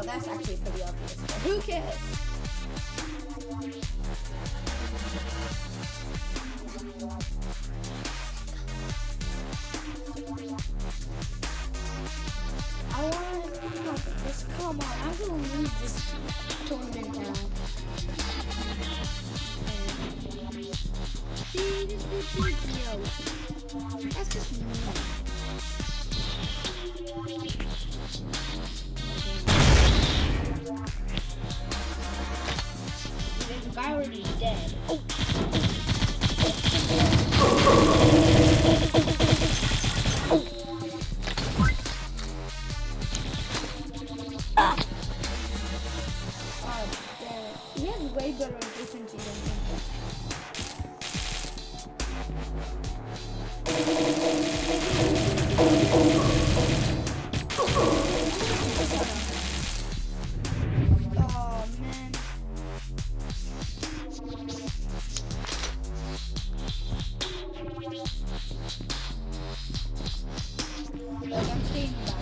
Well, that's actually pretty obvious, but who cares? I want to this. Come on, I'm gonna lose this tournament now. See, this is that's just mean. The guy already dead. Oh. He has way better efficiency than me. Oh man. Look, I'm staying back.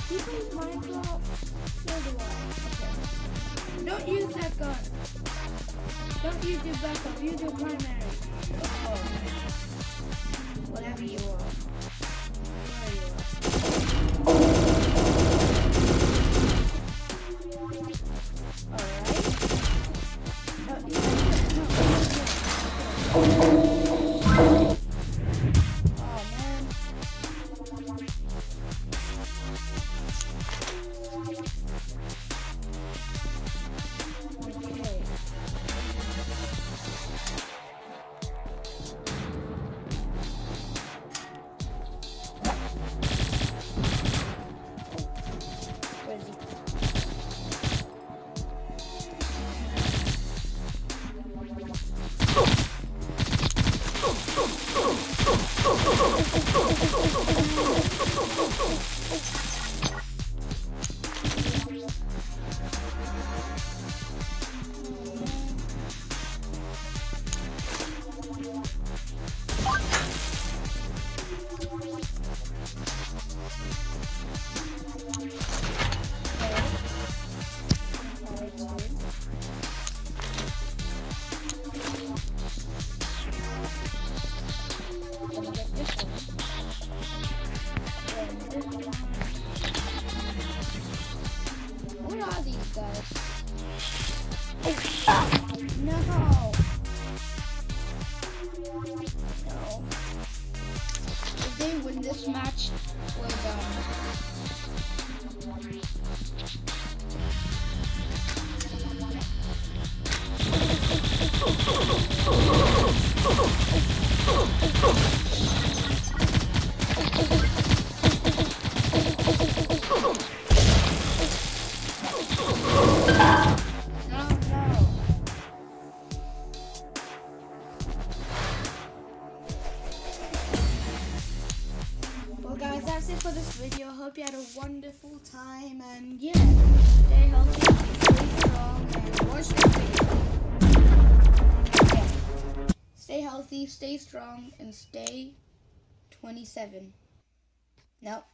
He plays Minecraft? So do I. Okay. Don't use that gun. Don't use your backup. Use your primary. Oh. Whatever you are. Where you are. Alright. No. Oh man. Okay. Where is he? What are these guys? No. No. If they win this match, we're done. Well guys, that's it for this video. Hope you had a wonderful time, and yeah, stay healthy, stay strong, and watch this video. Yeah. Stay healthy, stay strong, and stay 27. Nope.